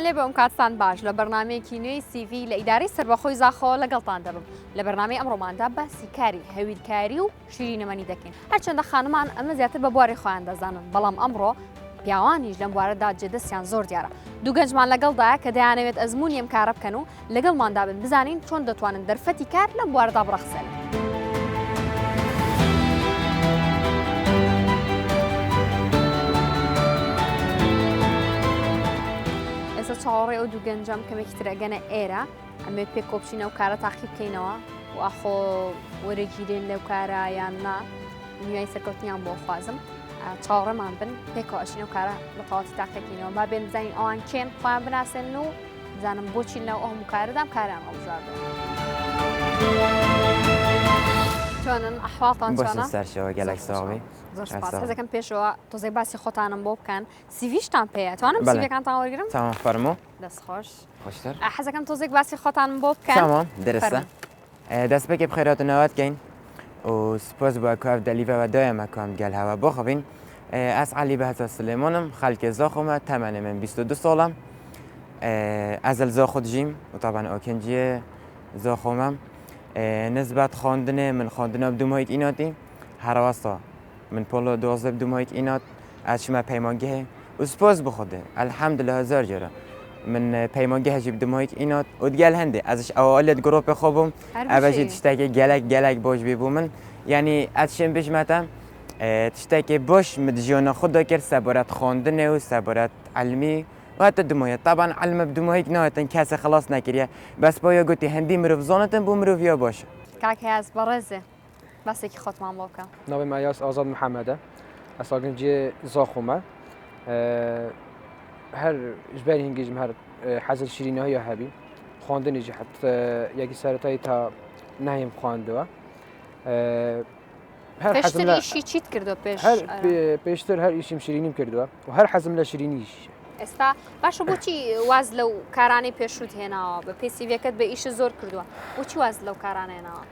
لێ بە ئەم کاتستان باش لە بەرنامەیەکی نوێی CV لە ئیداری سەربەخۆی زاخۆ لەگەڵتان دەبم لە بەرنامەی ئەمڕۆماندا باسی کاری هەویرکاری و شیرینەمەنی دەکەین هەرچەندە خانمان ئەمە زیاتر بە بواری خۆیان دەزانن بەڵام ئەمڕۆ پیاوانیش لەم بوارەدا جێدەستیان زۆر دیارە دوو گەنجمان لەگەڵدایە کە دەیانەوێت ئەزمموی ئەم کارە بکەن و لەگەڵماندا بن بزانین چۆن دەتوانن دەرفەتی کار لەم بوارەدا بڕەخسەن. چاوەڕێ ئەو دوو گەنجەم کەمێکی ترەگەنە ئێرە ئەمێت پێ کۆبچینە و کارە تاقی بکەینەوە و ئاخۆ وەرەگیرێن لەو کارە یان نا نیای سەرکەوتنیان بۆ خوازم چاوەڕێمان بن پێکەوە ئەچینە و کارە لە تەواوەتی تاقیەکەینەوە با بێن بزانین ئەوان کێن خۆیان بناسێن و بزانم بۆچی لەو ئەو کارەدام کاریان هەڵبژاردەوە. چۆنن ئەحواڵتان چۆنە؟ سەرشەوە گەلێک ساڵی زۆر سپاس هەزەکەم پێشەوە تۆزێک باسی خۆتانم بۆ بکەن سیڤیشتان پێیە توانم سیڤەکانتان وەرگرم؟ تمام فەرموو دەست خۆش خۆشتر حەزەکەم تۆزێک باسی خۆتانم بۆ بکەن تمام درستە دەست پێکی بخێراتونەوەتکەین و سپۆس بۆ کاف دەلیڤەوە دایەمە کام گەل هەوە بۆخەبین ئەس عەلی بەهزە سلێمانم خەڵکی زاخۆمە تەمەنێ من 22 ساڵم ئەزل زاخۆ دژیم و طبعا ئۆکنجیە زاخۆمەم نسبت خواندنێ من خواندنە بدومایت ئیناتی هەروەستا من پۆلۆ دۆزە بدومایت ئینات ئەچمە پەیمانگەهێ و سپۆس بخۆدێ الحەمدلله هەزار جۆرە من پەیمانگەهێکی بدومایت ئینات و دیگەل هەندێ ئەزش ئەوەلێت گرۆپێ خۆ بووم ئەڤەژی تشتێکی گەلێک بۆش بێ بوو من یعنی ئەچێن بژمەتە تشتێکی بۆش مدژیۆنە خۆدا کرد سەبارەت خواندنێ و سەبارەت عەلمی وهاتە دمایت طبعا علمە بدومایت ناوێتن کەسە خلاص نەکریە بەس بۆیە گوتی هەندی مرۆڤ زانەتن بۆ مرۆڤیا باشە. کاک هەیەز بەڕێزێ باسێکی خۆتمان بۆ بکە. ناوی مایاس ئازاد محەممەدە ئەساگنجێ زاخۆمە هەر ژبەری هنگیژم هەر حەزل شیرینەوەی هەبی خواندنیژی حت یەکی سەرەتایی تا نایم خواندەوە پێشتر ئیشی چیت کردو پێشتر هەر ئیشیم شیرینیم کردووە و هەر حەزم لە شیرینیش. ئێستا باشە بۆچی واز لەو کارانەی پێشوت هێناوە بە پێسیڤەکەت بە ئیش زۆر کردووە بۆچی واز لەو کارانە هێناوە؟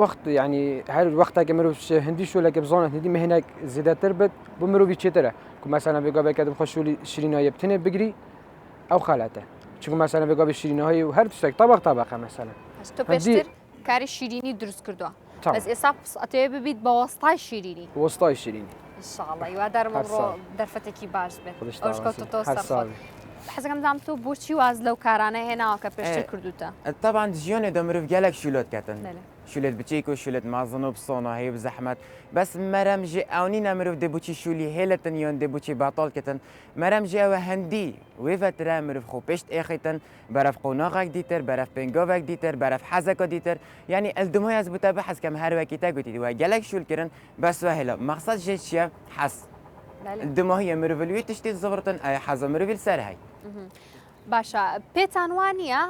وەخت ینی هەر وەختێکە مرۆڤ هەندی شولێکە بزانێت هەندی مهێنێک زیاتر بێت بۆ مرۆڤی چێترە کو مەسەلەن بێگابێکە دەم خۆشولی شیرینایە بتنێ بگری ئەو خەلاتە چونکە مەسەلەن بێگابێ شیرینەوەی و هەر تشتێک تەبەق تەبەقە مەسەلەن تۆ پێشتر کاری شیرینی دروست کردووە بەس ئێستا ئەتەوێ ببیت بە وەستای شیرینی وەستای شیرینی ئینشاءڵڵا هیوادارم ئەمڕۆ دەرفەتێکی باش بێت ئەوشکەوتەوە سەرخۆت. حەزەکەم زانم تۆ بۆچی واز لەو کارانە هێناوە کە پێشتر کردوتە؟ طبعا ژیانێدا مرۆڤ گەلێک شولۆت کەتن شولێت بچیک و شولێت مازن و بسۆنا هەیە بزەحمەت بەس مەرەم ژێ ئەونینە مرۆڤ دەبووچی شولی هێلەتن یان دەبووچی باتاڵ کەتن مەرەم ژێوە هەندی وێڤەترە مرۆڤ خۆ پێشت ئێخیتن بەرەف قۆناغێک دیتر بەرەف پێنگاوێک دیتر بەرەف حەزەکە دیتر یعنی ئەلدمۆی ئەس بوتە بەحەزکەم هەروەکی تەگوتی وە گەلێک شولکردن بەس وە هێلا مەقسەد ژێ چییە حەز دماهیە مرۆڤلوی تشتی زبرتن ئەی حەزە مرۆڤیل سەر هەی باشە پێتان وانە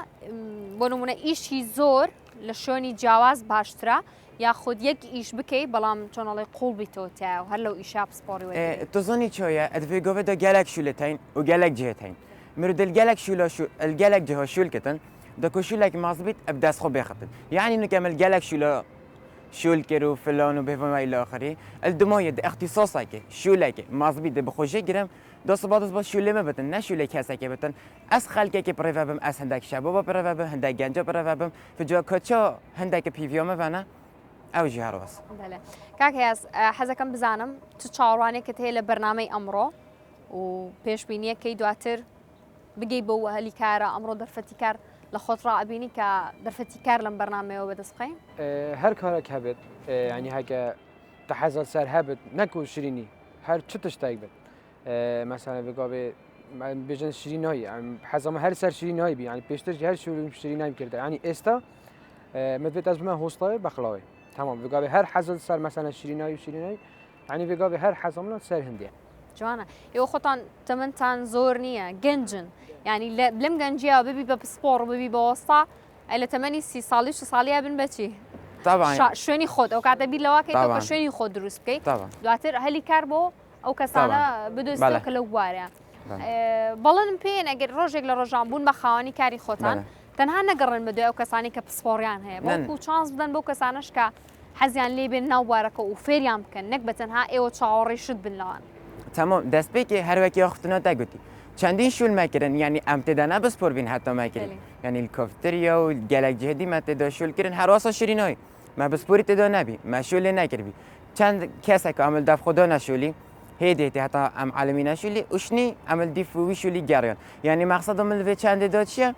بۆ نمونە ئیشی زۆر لە شوێنی جیاواز باشترە یاخود یەک ئیش بکەیت بەڵام چۆنەڵی قوڵ بیتەوەتیە و هەر لەو ئیشا پسپۆری تۆزانی چۆیە ئەدوێ گۆڤێدا گەلێک شولەتین و گەلێک جێتین مرۆڤ گەلێک گەلێک جهۆ شولکردن دەکۆ شولێک مازبیت ئەبدەست خۆ بێخەتن یعنی نکەمل گەلێک شولە شول کرد و فلان و بهوام إلى آخره الدماغ ده اختصاصه که شوله که مازبی ده بخوشه گرم دست بعدش با شوله ما بتن نه شوله کسی که بتن از خالقه که پروابم از هندک شباب پروابم هندک گنجا پروابم فجأة کچا هندک پیویام فنا أو جهروس. بله. کاکیاس حزکم بزنم تو چهارانه که تهیل برنامه امرو و پیش بینیه کی دواتر بگی بو هلی کار امرو در فتیکار لخوت رابینی که در فتیکار لام برنامه و بدسقیم. هر کارک هبت يعني هكا تحزل سر هبت نكو شيريني هر تشتش تايبت مثلا بقابي بيجن شيريناي يعني حزم هر سر شيريناي بي يعني بيشتر هر شو شيريناي كرده يعني استا مدبت از ما هوستاي بخلاوي تمام بقابي هر حزل سر مثلا شيريناي وشيريناي يعني بقابي هر حزمنا سر هندي جوانا يو خطان تمنتان زورنية جنجن يعني بلم جنجيا ببي بسبور ببي بوسطة إلى 8 صالي شو صاليها بن بتشي طبعا شوني خود او قاعده بي لواكي تو شوني خود دروس بكي طبعا دواتر هلي كاربو او كسانا بدو استك لواريا بلن بين اگر روجك لروجان بون بخواني كاري خوتان تنها نقرن بدو او كساني كبسبوريان هي بوكو تشانس بدن بو كسانش كا حزيان لي بين نوارك وفير يمكن نك بتنها ايو تشاوري شد باللان تمام دست بيكي هر وكي اختنا تاغوتي چندین شول مکردن یعنی امتدانه بس پر بین حتی مکردن بله. یعنی الکافتریا و گلک جهدی متدا شول کردن هر واسه شیرینای ما بس پوری تدا نبی ما شول نکردی چند کسی که عمل دف خدا نشولی هیدی حتی ام عالمی نشولی اشنی عمل دیفوی شولی گریان یعنی مقصدم الوی چند داد چیه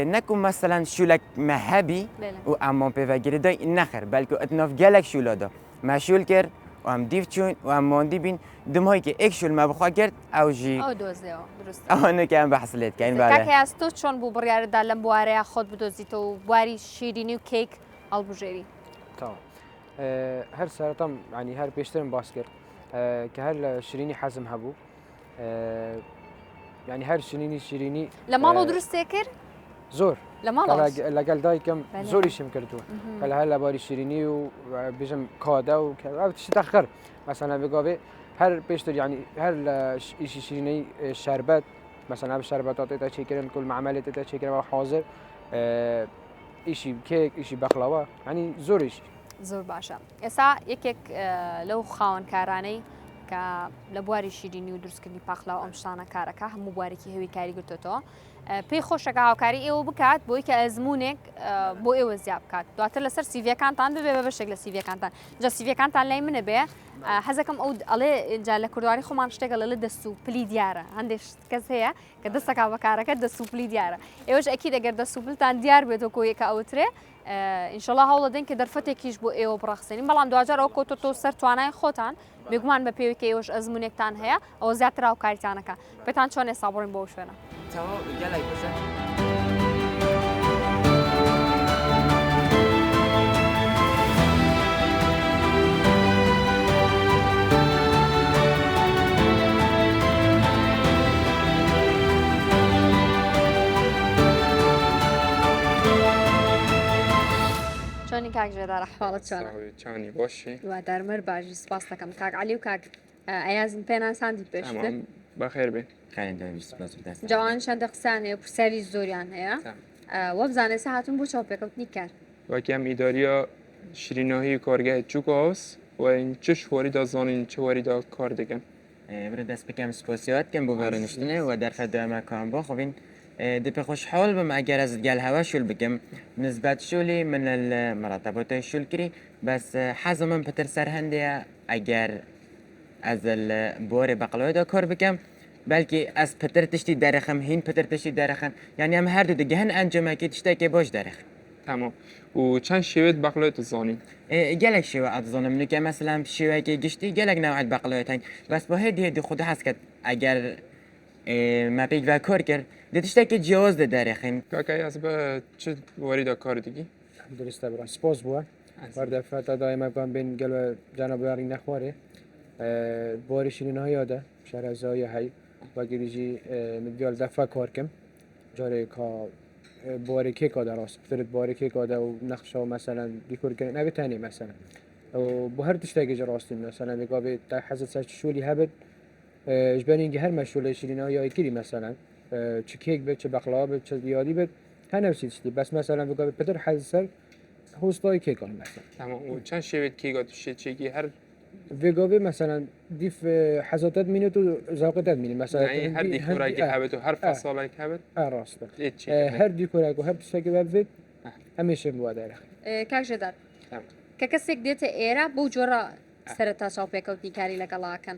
نکن مثلا شولک مهبی بله. و اما به وگیری دای نخر بلکه اتناف گلک شولا دا مشول کرد و هم دیف چون و هم ماندی بین دمایی که یک شول ما بخواه کرد او جی ئەو دۆزیەوە درست آنو که هم بحثلت که این کاکە بله هەست تۆ چۆن بوو بڕیارەدا لەم بوارەیە خۆت بدۆزیتەوە و بواری شیرینی و کیک هەڵبژێری تمام هر سرطان يعني هر بيشتري باسكر كهر شيريني حزم هبو يعني هر شيريني لە ماڵەوە دروستێ کرد زور لە ماڵەوە لقال دايكم بله. زوري شم كردو كلا هلا باري شيريني وبيجم كادا او تشتخر مثلا بقابي هر بيشتري يعني هر شيء شيريني شربت مثلا بالشربات تاع شيكرن كل معمله تاع شيكرن حاضر إشي كيك إشي بقلاوة يعني زور إشي زۆر باشە ئێستا یەکێک لەو خاوەنکارانەی کە لە بواری شیرینی و دروستکردنی پاخلا و ئەم شتانە کارەکە هەموو بوارێکی هەوی کاری گرتوتەوە پێی خۆشەکە هاوکاری ئێوە بکات بۆی کە ئەزمونێک بۆ ئێوە زیاب بکات دواتر لەسەر سیڤەکانتان ببێ بە بەشێک لە سیڤەکانتان جا سیڤەکانتان لای منە بێ حەزەکەم ئەو ئەڵێ جا لە کوردواری خۆمان شتێکە لە دەست و پلی دیارە هەندێک کەس هەیە کە دەستەکا بە کارەکە دەست و پلی دیارە ئێوەش ئەکی دەگەر دەست و پلتان دیار بێتەوە کۆیەکە ئەوترێ ئینشەڵا هەوڵە دەین کە دەرفەتێکیش بۆ ئێوە بڕەخسێنین بەڵام دوجار ئەو کۆتۆ سەر توانای خۆتان بێگومان بە پێوەیەکە ئێوەش ئەزمونێکتان هەیە ئەوە زیاتر هاوکاریتانەکە پێتان چۆن ئێستا بڕین بۆ شوێنە چۆنی کاک ژێدار ئەحواڵت چۆنە چانی باشی دوادارمەر باشی سپاس دەکەم کاک عەلی و کاک ئەیازن پێناساندی پێشتر تمام بخیر بێ خیلی دویست باز بدست جوان چەندە قسان هەیە پرسیاری زۆریان هەیە وە بزانێ سە هاتون بۆ چاوپێکەوتنی کار وەکەم ئیداریا شیریناهی کارگاه چوکاس و این چه شواری دا زانین چه واری دا کار دکن برای دست بکم سپاسیات کم بو برنشتنه و در خدمت مکان با خوبین دپی خوشحال بم اگر از گل هوا شول بکم نسبت شولی من المرتبات شول کری بس حزمم پتر سرهنده اگر از البور بقلای دا کار بکم بلکه از پتر تشتی درخم هین پتر تشتی درخم یعنی هم هر دو دیگه هن انجامه که تشتی که باش درخ تمام و چند شوید بقلای تو زانین گلک شوه اتظنم نکه مثلا شوه که گشتی گلک نوعد بقلای تنگ بس با هدی خود هست که اگر ما پیک و کار کرد دیتشته که جواز ده درخین کاکای از با چه واری دا کار دیگی درسته برا سپاس بوا برده فتا دائما بگم بین گلو جناب یاری نخواره باری شیرینی ها یاده شرزای هی و گریجی مدیال دفعه کار کم جاره که باری که کاده راست فرد باری که کاده و نقشه مثلا دیکور کنه نه تانی مثلا و با هر تشتاقی جا راستیم مثلا بگم به حضرت سرچ شولی هبد اجباری هر مشغول شیرینی ها یا کری مثلا چه کیک بد چه بقلاوه بد چه یادی بد هنوزی چیزی بس مثلا بگم پدر حضرت سر هوستای کیک آن مثلا تمام و چند شوید کیگا تو چگی هر ویگاوی مثلا دیف حزاتت مینه تو زاقتت مینه مثلا یعنی هر دیکوراکی هبت و هر فصاله که هبت راسته هر دیکوراک و هر تشتاقی ببید همیشه موادره کاک ژێدار کە کەسێک دێتە ئێرە بەو جۆرە سەرەتا چاوپێکەوتنی کاری لەگەڵاکەن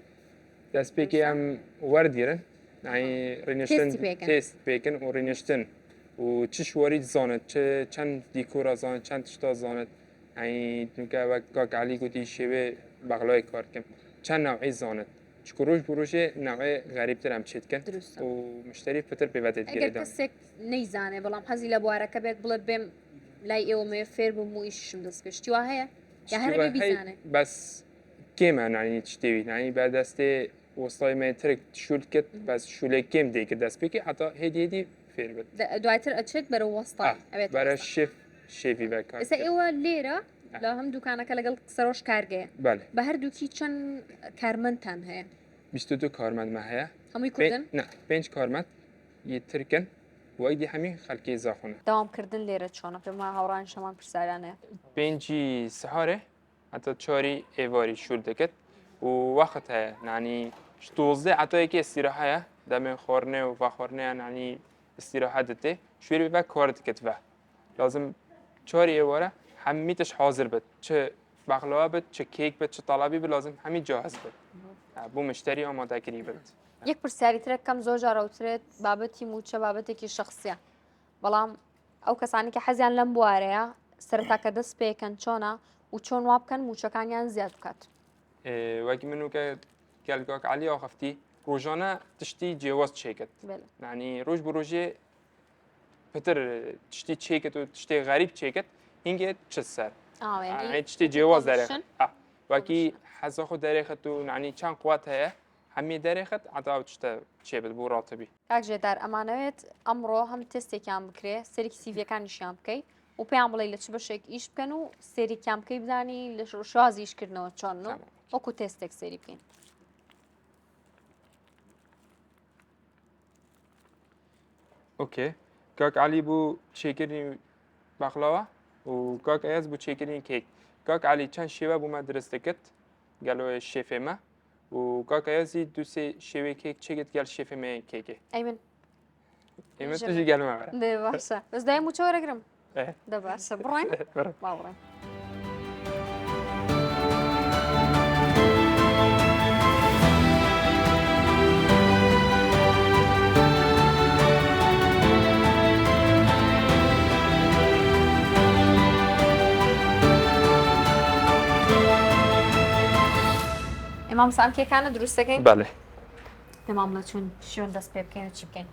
دست پیکی هم وردیرن یعنی رینشتن تستی پیکن. تست پیکن و رینشتن و چه شواری زاند چه چند دیکورا زاند چند تشتا زاند یعنی که وقت علی گویی شیوه بغلای کار کم چند نوعی زاند چکروش بروشه نوع غریب ترم چید کن درسته. و مشتری پتر پیوتت ئەگەر گیردم کەسێک نەیزانێ بەڵام حەزی لە بوارەکە بێت بڵێ بێم لای ئێوەمێ فێر بم و ئیشم دەست پێ شتیوا هەیە یا هەرێ بیزانێ بس کم یعنی چتیوی یعنی بعد دست وسطای مترک شول کت بس شوله کم دی که دست پیکی حتی هدیه فیر بد دوایتر ئەچێت بەرە وەستا ئەوێت برای شیفی وکار ئێستا ئێوە لێرە لە هەم دوکانەکە لەگەڵ سەرۆش کارگەیە بله بە هەردووکی چەند کارمەندتان هەیە 22 کارمند ما هيا هەمووی کوردن نه 5 کارمند يتركن وأيدي حمي خلقي زاخونه داوامکردن لێرە چۆنە پێما هاوڕان شەمان پرسیارانەیە 5 سحاره حتى تشاري ايفاري شول دكت ووقت هيا يعني 12 حتى يكي استراحة هيا دم خورنه و خورنه یعنی استراحت ده شوری و کارت کتوه لازم چاری واره همیتش حاضر بد چه بغلوا بد چه کیک بد چه طلبی بد لازم همین جاهز بد بو مشتری آماده کری بد یەک پرسیاری ترێک کەم زۆر جارەوترێت بابەتی موچە بابەتێکی شخصیە بەڵام ئەو کەسانی کە حەزیان لەم بوارەیە سەرەتاکە دەست پێکەن چۆنە و چۆن وا بکەن موچەکانیان زیاد بکات وەکی منو کە گەلگاک علی ئاخەفتی ڕۆژانە تشتی جێواز چێکت یعنی ڕۆژ بۆ ڕۆژێ پتر تشتی چێکت و تشتێ غەریب چێکت هینگێ چ سەر تشتی جێواز دەرێخت وەکی حەزا خۆ دەرێخت و یعنی چەند قوات هەیە هەمی دەرێخت عەتا تشتە چێ بێت بۆ ڕاتەبی کاک ژێدار ئەمانەوێت ئەمڕۆ هەم تستێکیان بکرێ سەرێکی سیڤیەکانیشیان بکەیت و پێیان بڵێ لە چ بەشێک ئیش بکەن و سێریکیان بکەی بدانی لە شازی ئیشکردنەوە چۆن و وەکو تستێک سێری بکەین اوکی کاک علی بو چێکردنی بەغلاوە و کاک ئەیاز بو چێکردنی کێک کاک علی چەند شێوە بوومە درست دەکرد گەلۆ شێفێمە و کاک ئەیازی دووسێ شێوەی کێک چێکت گەل شێفێمە کێکێ ئەیمن ئێمە توشی گەلمە دێ باشە بەس دای موچە وەرەگرم دە باشە بڕۆین باوڕێن ئێمام سام کێکانە دروست دەکەین بەڵێ ئێمام لە چون شوێن دەست پێ بکەین چی بکەین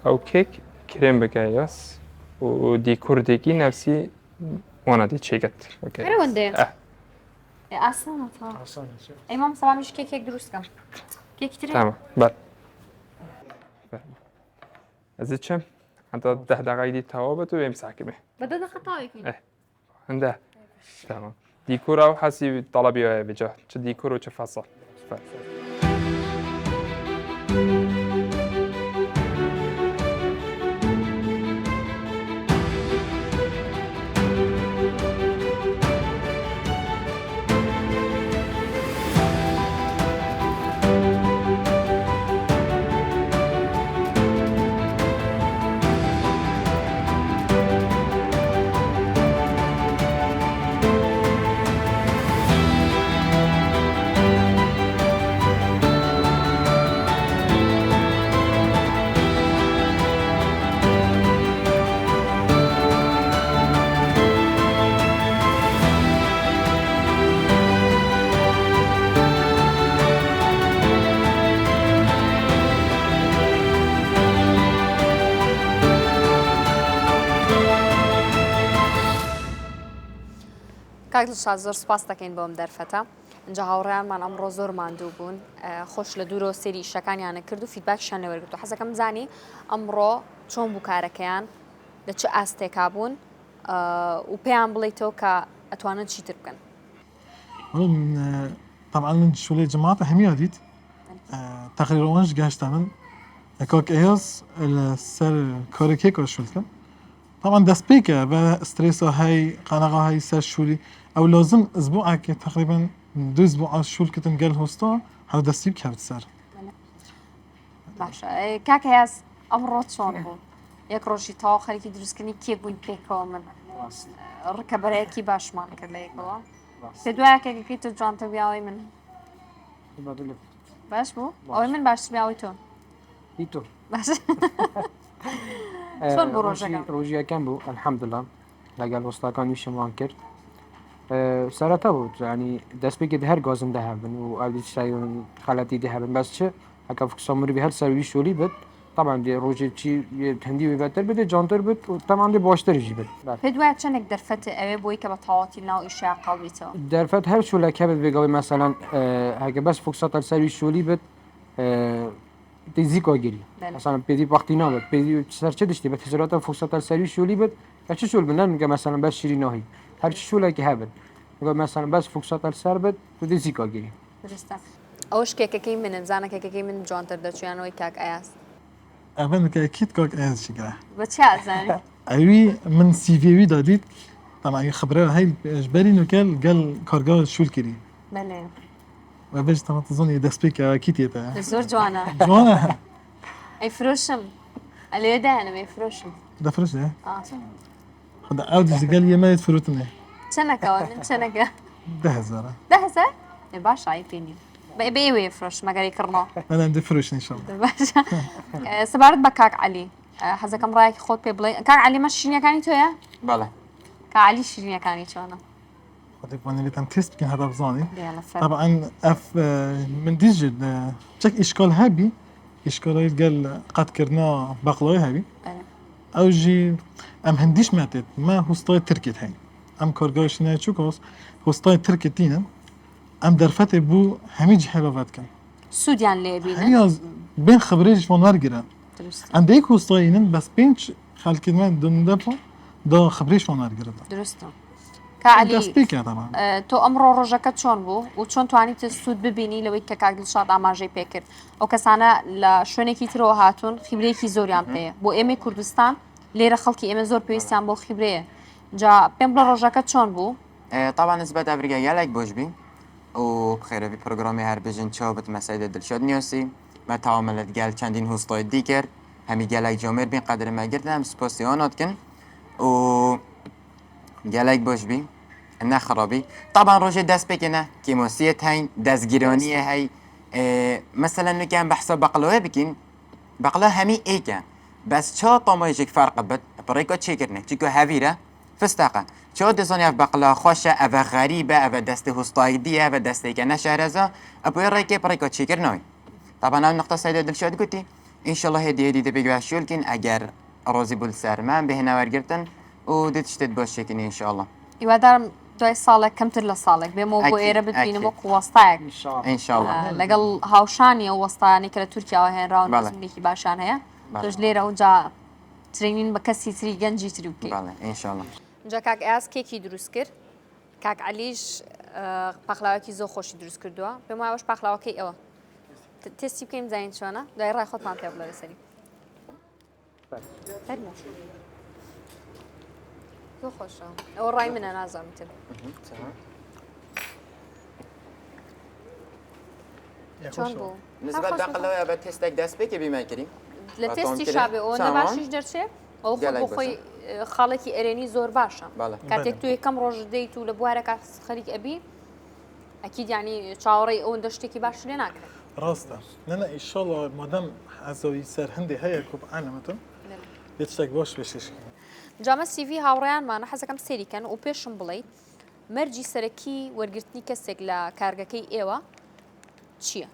ئەو کێک کرێم بکە یاس و دیکوردێکی نەفسی وانەتی چێکت هەرەوەندێ ئاسانە ئەیمام سەوامیش کێکێک دروست بکەم کێکی ترێ تمام بەڵێ ئەزت چەم حتا 10 دقیقەی دی تەواو بێت و ئێمساکمێ بەدە دەخەتاوێکی هەندە تمام دیکورا و حەسی تەڵەبی وایە بجا چه دیکور و چه فەسەڵ کاک دڵشاد زۆر سوپاس دەکەین بۆم دەرفەتە اینجا هاوڕێیانمان ئەمڕۆ زۆر ماندوو بوون خۆش لە دوورەوە سێری ئیشەکانیانە کرد و فیدباکیشیان لێوەرگرت و حەزەکەم بزانی ئەمڕۆ چۆن بوو کارەکەیان لە چه ئاستێکا بوون و پێیان بڵێیتەوە کە ئەتوانن چیتر بکەن طبعا من شولي جماعة همية ديت تقريبا وانش جاشت من كاك اياس السر كاريكيك وشولتكم طبعا دست بيكا بستريسا هاي قناقة هاي سر شولي او لازم اسبوع تقريبا 2 اسبوع شول كتن قال هوستا هذا دستي بك بتسر باشە کاک هەیەس ئەمڕۆ چۆن بوو یەک ڕۆژی تەواو خەریکی دروستکردنی کێک بووین پێکەوە من ڕکەبەرەیەکی باشمان کرد لە یەکەوە پێ دوایە کێکەکەی تۆ جوانتە بیاوەی من باش بوو ئەوەی من باشتر بیاوەی تۆ هیتۆ باش چۆن بوو ڕۆژەکە ڕۆژیەکەم بوو الحەمدولیلا لەگەڵ وەستاکان ویشمان کرد سەرەتا بوو ینی دەستپێکی هەر گازم دەهێبن و ئەوی خەڵەتی دەهێبن بەس چ هەکە فکسۆمری هەر سەروی شولی بێت طبعا دێ ڕۆژێ چی هەندی وێبەتر بێت جانتر بێت و تەمان دێ باشتریژی بێت پێ دوایە چەندێک دەرفەتە ئەوێ بۆی کە بە تەواوەتی ناو ئیشیا قاڵبیتەوە دەرفەت هەر شولەکە بێت بێگەڵی مەسەلەن هەکە بەس فکساتە سەروی شولی بێت تیزیکۆ گیری مثلا پێدی وەختی نابێت پێدی سەرچە دشتی بە تیزراتە فکساتە سەروی شولی بێت کە چ شول بنەن کە مەسەلەن بەس شیری ناهی هەر چ شولێکی هەبێت مثلا بەس فکساتە سەر بێت و تیزیکۆ گیری درستە ئەوش کێکەکەی منم زانە کێکەکەی من جوانتر دەچویانەوەی کاک ئەیاس أبدا أكيد كاك إياز شكله بە چی ئازانی أيوي من سي في وي داديت طبعا خبرة هاي جبالي إنه قال كارجا شو الكري بەڵێ وبيج طبعا تظني دسبيك كيتيتا زۆر جوانە جوانا ئەیفرۆشم ئەلێدایانم ئەیفرۆشم دفرش ده خد اودي قال لي ما يتفروتني چەنەکەەوە من چەنەکە 10,000 دهزار باش ئایپێنی بێوێ فرۆش مەگەری کڕنەوە انا عندي فروش ان شاء الله باشە سەبارەت بە کاک عەلی حەزەکەم ڕایەکی خۆت پێ بڵێ کاک عەلی مە شیرینیەکانی تۆیە بەڵێ کاک عەلی شیرینیەکانی چۆنە خدي باني اللي تنتست بكين هذا بزاني دیالە فەر طبعا اف من ديجل تشك اشكال هابي اشكال قال قد كرنا بقلاوي هابي او جي ام هنديش ماتت ما هو ستايل تركت هاي ام كارجاش ناي تشوكوس هو ستايل تركتين ام درفت بو هميج حلوات كان سوودیان لێ بینن هي بين خبريش فون ورقرا دروست عندك هو ستايلين بس بينش خالك ما دون دبو دا خبريش فون ورقرا دروستە کاعلی دسبيك طبعا تۆ ئەمڕۆ ڕۆژەکە چۆن بوو و چۆن توانیت سوود ببینی لەوەی کە کاک دڵشاد ئاماژەی پێکرد ئەو کەسانە لە شوێنێکی ترەوە هاتوون خیبرەیەکی زۆریان پێەیە بۆ ئێمە کوردستان لێرە خەڵکی ئێمە زۆر پێویستیان بۆ خیبرەیە جا پێم بڵە ڕۆژەکە چۆن بوو طبعا نسبة أفريقيا يالك بوجبي وبخير في برنامج هربجن شوبت مساعدة دلشاد نيوسي ما تعاملت قال كاندين هوستاي ديكر همي قالك جامر بين قدر ما قلت هم سبوسيونات كن و قالك بوجبي إنه خرابي طبعا روجي داس بكنا كيموسية هاي داس جيرانية هاي مثلا إنه كان بحسب بقلوه بكين بقلوه همي إيكا بس شو طما يجيك فرق بد بريكو تشيكرني تشيكو هافيرا فستاقة شو دزوني في بقلا خوشة أبا غريبة أبا دستي هستايدية أبا دستي كنا شهرزا أبو يرايكي بريكو تشيكرنوي طبعا أنا نقطة سيدة دلشاد قلتي إن شاء الله هدي تبيقوا شولكين أجر روزي بولسارمان بهنا ورقرتن ودتشتد بوشيكين إن شاء الله هیوادارم دوای ساڵێک کەمتر لە ساڵێک بێمەوە بۆ ئەکید، ئێرە بتبینم ئەکید. وەکو وەستایەک ان شاء الله إن شاء الله لەگەڵ هاوشانی ئەو وەستایانی کە لە تورکیاوە هێنراون بەڵێ. زمینێکی باشان هەیە بەڵێ. تۆش لێرە ئەوجا ترینین بە کەسی تری گەنجی تری بکەیت بالله إن شاء الله جا کاک ئاز کێکی دروست کرد کاک عەلیش پاخلاوەکی زۆر خۆشی دروست کردووە پێم وایە ئەوش پاخلاوەکەی ئەوە تستی بکەین زانین چۆنە دوای ڕای خۆتمان پێ بڵێ لەسەری فەرموو. زۆر خۆشە ئەوە ڕای منە نازانم تر چۆن بوو نسبة بقلا أبا تستك داس بيكي بما كريم لە تستی کرێ؟ شابێ ئەوەندە چاوان؟ باشیش دەرچێت ئەو خۆ گەلێک بۆ خۆی خاڵێکی ئەرێنی زۆر باشە بالله کاتێک تو یەکەم ڕۆژ دەیت و لە بوارەکە خەریک ئەبی ئەکید ینی چاوەڕێی ئەوەندە شتێکی باش لێ ناکرێت راستا لا ان شاء الله مادام عزوي سر هندي هيا كوب عالمتهم يتشتاق باش بشيش جامە سیڤی هاوڕێیانمانە حەزەکەم سێریکەن و پێشم بڵیت مەرجی سەرەکی وەرگرتنی کەسێک لە کارگەکەی ئێوە چییە؟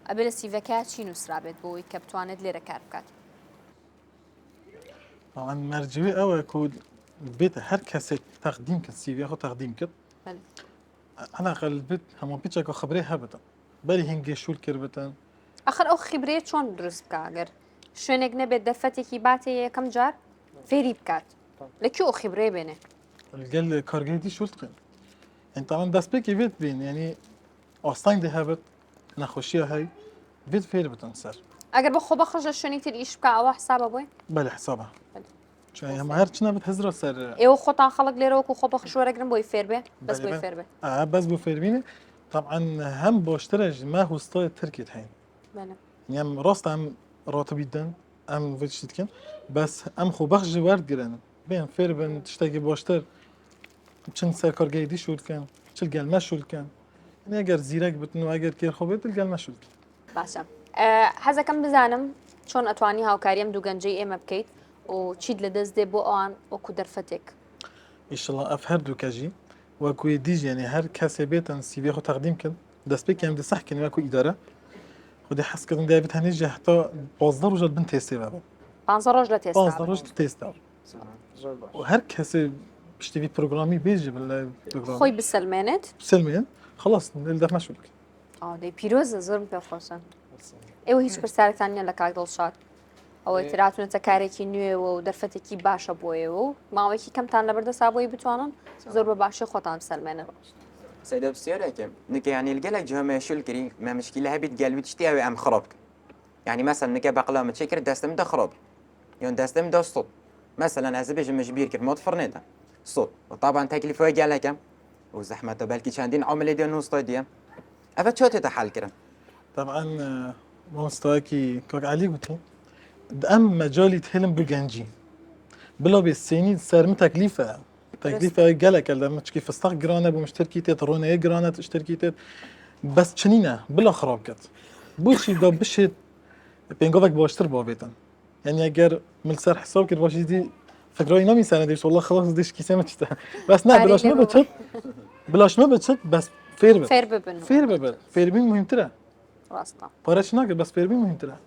ئەبێ لە سیڤەکە چی نووسرابێت بۆی کە بتوانێت لێرە کار بکات طبعا مرجوي او كود بيت هر كاسة تقديم كسي ياخذ تقديم كت بەڵێ. انا قال البيت هم بيتشاك خبري هبتا بالي هنجي شو الكربتان ئەخر ئەو خیبرەیە چۆن دروست بکە ئەگەر شوێنێک نەبێت دەفەتێکی باتێ یەکەم جار فێری بکات لەکوێ ئەو خیبرەیە بێنێ قال كارجي دي شو التقين انت طبعا داس بيكي بيت بين يعني اصلا دي هبت نخوشيها هاي بيت فير بتنسر ئەگەر بە خۆ بەخۆش لە شوێنی تر ئیش بکە ئەوە حسابە بۆی بالي حسابها شو هم هر چنا بتهزر سر ئێوە خۆتان خەڵک لێرەوەکو خۆ بەخش وەرەگرن بۆی فێر بێ بەس بۆی فێر بێ بس بو فيربيني طبعا هم بوشترج ما هو ستايل تركي هاي بەڵێ. يعني راست ام راتب جدا ام فيتش تكن بس ام خو بخش ورد جرن بين فير بين تشتاقي بوشتر چن سرکار گیدی شد کن چل گلمه شد کن يعني اگر زیرک بتنو اگر کیر خوبه دل گلمه شد باشە حەزەکەم بزانم چۆن ئەتوانی هاوکاریم دوو گەنجەی ئێمە بکەیت و چیت لە دەست دێ بۆ ئەوان وەکو دەرفەتێک ان شاء الله اف هر دو كاجي وكو ديج يعني هر كاسه بيتن سي بياخو تقديم كن دست بك يم صح كن وكو اداره خدي حس كن ده بتهنيجي حتى بازدار وجد بنت تيستي بابا 15 ڕۆژ لە تێستا بازدار وجد تيستا وهر كاسه بشتي بروجرامي بيجي بالبروجرام خۆی بسەلمێنێت سلميا خلاص الدفع مشوك دەی پیرۆزە زۆرم پێخۆشن ئێوە هیچ پرسیارێکتان نیە لە کاک دڵشاد ئەوەی تراتونەتە کارێکی نوێەوە و دەرفەتێکی باشە بۆیەوە و ماوەیەکی کەمتان لەبەردەسا بۆی بتوانن زۆر بە باشی خۆتان بسەلمێنن سيدة بسيارة نك يعني الجلك جهم شو الكري ما مشكلة هبيت قلبي تشتي أو أم خرابك يعني مثلا نك بقلا متشكر دستم ده خراب يعني دستم ده صوت مثلا أزبيج مجبير كر مود فرنيدا صوت وطبعا تكلفة جالك وزحمة بالكي شاندين عملة دي نص طيدية ئەە چۆ تێتە حالکردن طبعا مستواكي كوك علي قلتي أم مجالي تهلم بجنجي بلا بالسيني صار تكليفة قالك لما كيف استغ جرانا بمشتركي ترونا جرانا تشتركي بس شنينا بلا خراب كت بوشي دا بشت بينقذك باشتر بابيتن يعني اگر من سر حساب كده باشي دي فكرة نامي سنة ديش والله خلاص ديش كيسة ما تشتغل بس نه بلاش ما بتشت بس فير ببل فير بين مهم ترى ڕاستە پارەش ناکرد بەس فێربی مهمترە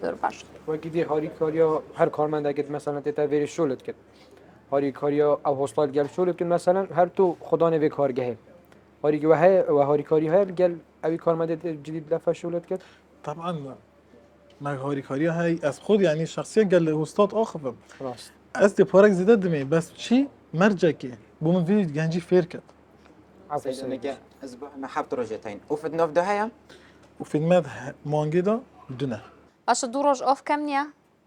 زۆر باش وەکی دی هاریکاریا هەر کارمەندێکت مەسەلەن تێتە vێری شۆلت کرد هاریکاریا ئەو هۆستال گەل شۆلت کرد مەسەلەن هەر تو خودانێ vê کارگەهێ هاریکی وهەیە و هاریکاری هەیە گەل ئەوی کارمەندێت جدید لەفە شۆلت کرد طبعا ما هاریکاریا هاي از خود يعني شخصيا قال له استاذ اخفم ڕاست از دي بارك زيادة دمي بس شي مرجكي بوم في جانجي فيركت اسبوع ما حبت روجتين وفي النوف ده هيا وفي الماذ مانجدا دونه باشە دوو ڕۆژ ئۆف کەم نییە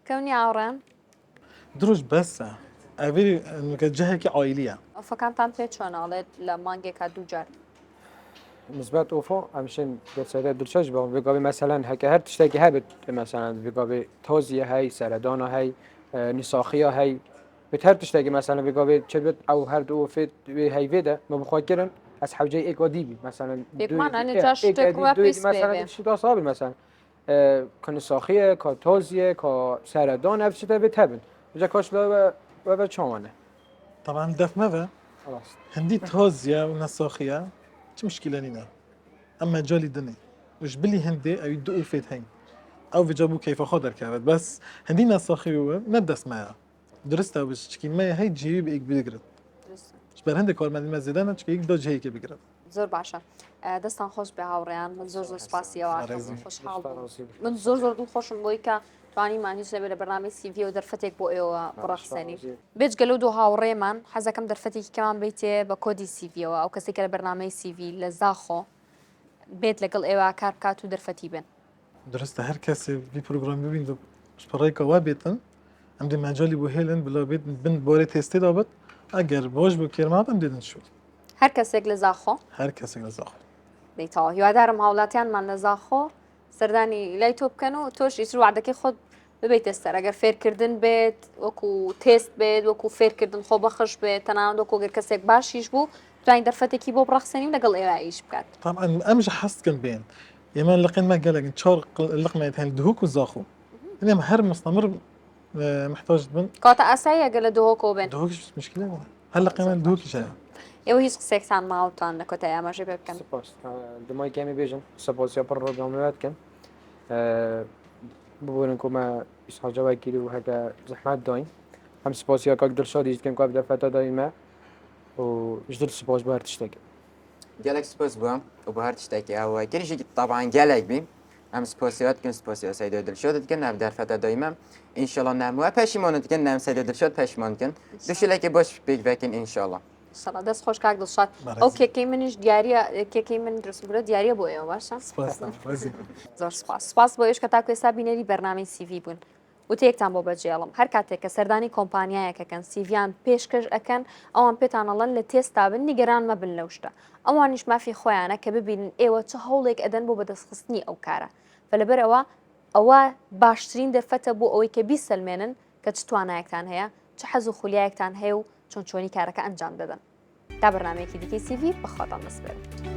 کەم نیە ئاوڕێن دروج بس افيري انك جهك عائليه ئۆفەکانتان پێ چۆناڵێت لە مانگێکا دوو جار نسبت ئۆفۆ ئەمشن دەچێتە درچەش بەڵام بگابی مەسەلەن هەکە هەر تشتێکی هەبێت مەسەلەن بگابی تۆزیە هەی سەردانە هەی نیساخیە هەی بێت هەر تشتێکی مەسەلەن بگابێت چێت بێت ئەو هەردوو فێت هەیڤێدە مە بخواکردن از حوجه ایک دیبی مثلا شتا صابر مثلا کنساخیه کا توزیه کا سردان افش تا بتبن جا کاش و چوانه طبعا دف ماذا خلاص هندي توزيا ونساخيه مش مشكله لينا اما جالي دني وش بلي هندي او يدقوا فيت هين او بيجابوا كيف خضر كانت بس هندي نساخيه ندس معها درستها وش تشكي ما هي تجيب ايك بيقرد بر هەندێک کارمەندی مەزیدانە چکە یەک دۆ جەیەکە بگرێت زۆر باشە دەستان خۆش بە هاوڕێیان من زۆر زۆر سپاسیەوە خۆشحاڵ من زۆر دڵخۆشم بۆی کە توانیمان هیچ لەبێ لە بەرنامەی سیڤی و دەرفەتێک بۆ ئێوە بڕەخسەنی بێت گەلو دوو هاوڕێمان حەزەکەم دەرفەتێکی کەمان بیتێ بە کۆدی سیڤیەوە ئەو کەسێکە لە بەرنامەی سیڤی لە زاخۆ بێت لەگەڵ ئێوە کار بکات و دەرفەتی بن درستە هەر کەسێ بی پرۆگرام ببین پڕێکەوە بێتن ئەم دێ ماجالی بۆ هێلن بلا بێت بن بۆرە تێستێ دابێت ئەگەر بۆش بۆ کێرماتم دێدن شو هەر کەسێک لە زاخۆ هەر کەسێک لە زاخۆ دەیتەوە هیوادارم هاوڵاتیانمان لە زاخۆ سەردانی لای تۆ بکەن و تۆش ئیتر وعدەکەی خۆت ببیتە سەر ئەگەر فێرکردن بێت وەکو تێست بێت وەکو فێرکردن خۆ بەخش بێت تەنانەت وەکو گەر کەسێک باشیش بوو توانین دەرفەتێکی بۆ بڕەخسەنی و لەگەڵ ئێوە ئیش بکات طبعا ئەمژە حەستکن بێن ئێمە لەقین ما قالك چهار لقمة هەن دهوک و زاخۆ ئێمە هەر مستمر محتاج بن کاتە ئاسایی ئەگەر لە دهۆکەوە بێن دهوکش مشكلة هلا قيمة دهوكش هاي ئێوە هیچ قسێکتان ماوەتان لە کۆتای ئاماژەی پێ بکەن سپاس دمای کەمی بێژن سپاسیا پڕ ڕۆژنامەوە بکەن ببورن کۆمە ئیسحاجەوای گیری و هەکە زەحمەت داین هەم سپاسیا کاک دڵشادی دیکەن کاک دەرفەتە دایمە و ژدر سپاس بۆ هەر تشتێک جالك سبوس بوم وبهار تشتكي أو كل شيء طبعا جالك بي أم سبوسيات كن سبوسيات سيدو دلشود كن نب در فترة دايما إن شاء الله نعم وبشيمان كن نعم سيدو دلشود بشيمان كن دوشي لك باش بيج بكن إن شاء الله سەڵا دەست خۆش کاک دڵشاد ئەو کێکەی منیش دیارە کێکەی من درستگرە دیارە بۆ ئێوە باشە زۆر سپاس بۆ ئێش کە تاکو ئێستا بینەری بەرنامەی سیڤی بوون وتەیەکتان بۆ بەجێڵم هەر کاتێک کە سەردانی کۆمپانیایەکەکەن سیڤیان پێشکەش ئەەکەن ئەوان پێتانەڵەن لە تێستا بن نیگەران مەبن لەو شتە ئەوانیش مافی خۆیانە کە ببینن ئێوە چه هەوڵێک ئەدەن بۆ بەدەستخستنی ئەو کارە بەلەبەرەوە ئەوە باشترین دەرفەتە بۆ ئەوەی کە بیسەلمێنن کە چ توانایەکتان هەیە چ حەز و خولیایەکتان هەیە و چۆنی کارەکە ئەنجام دەدەن تا بەرنامەیەکی دیکەی سیڤی بەخواتان دەسپێرم